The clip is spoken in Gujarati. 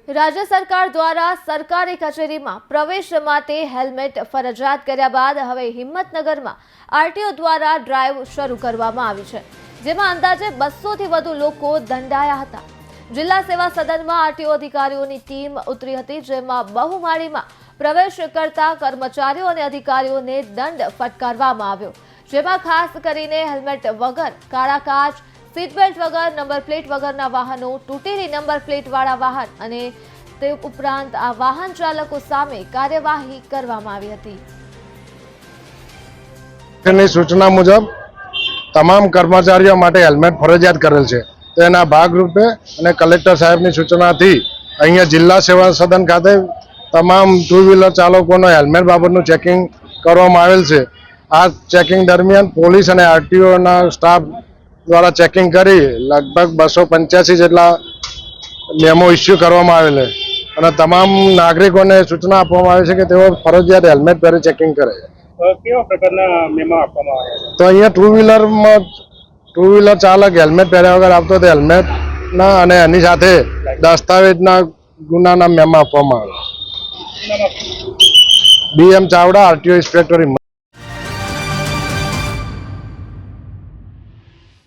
રાજ્ય સરકાર દ્વારા સરકારી કચેરીમાં પ્રવેશ માટે હેલ્મેટ ફરજિયાત કર્યા બાદ હવે હિંમતનગરમાં આરટીઓ દ્વારા ડ્રાઈવ શરૂ કરવામાં આવી છે, જેમાં અંદાજે 200 થી વધુ લોકો દંડાયા હતા। જિલ્લા સેવા સદનમાં આરટીઓ અધિકારીઓની ટીમ ઉતરી હતી, જેમાં બહુમાળીમાં પ્રવેશ કરતા કર્મચારીઓ અને અધિકારીઓને દંડ ફટકારવામાં આવ્યો, જેમાં ખાસ કરીને હેલ્મેટ વગર, કાળા કાચ, सीट बेल्ट वगर, नंबर प्लेट वगरना वाहनों, तूटेली नंबर प्लेट वाला वाहन अने ते उपरांत आ वाहन चालको सामे कार्यवाही करवामां आवी हती। सूचना मुजब तमाम कर्मचारीओ माटे हेल्मेट फरजियात करेल छे। तेना भागरूपे अने कलेक्टर साहेबनी सूचनाथी अहींया जिल्ला सेवा सदन खाते तमाम टू व्हीलर चालकोनो हेल्मेट बाबतनुं चेकिंग करवामां आवेल छे। आ चेकिंग दरमियान पोलीस अने आरटीओ ना स्टाफ द्वारा चेकिंग करी लगभग 285 जेटला नियमों इश्यू करवामां आवेल छे અને તમામ નાગરિકોને સૂચના આપવામાં આવે છે કે તેઓ ફરજિયાત હેલ્મેટ પહેરી ચેકિંગ કરે। કેવા પ્રકારના મેમો આપવામાં આવ્યા છે? તો અહીંયા ટુ વ્હીલર ચાલક હેલ્મેટ પહેર્યા વગર આવતો તે હેલ્મેટના અને એની સાથે દસ્તાવેજના ગુનાના મેમો આપવામાં આવે। BM Chavda, RTO inspector.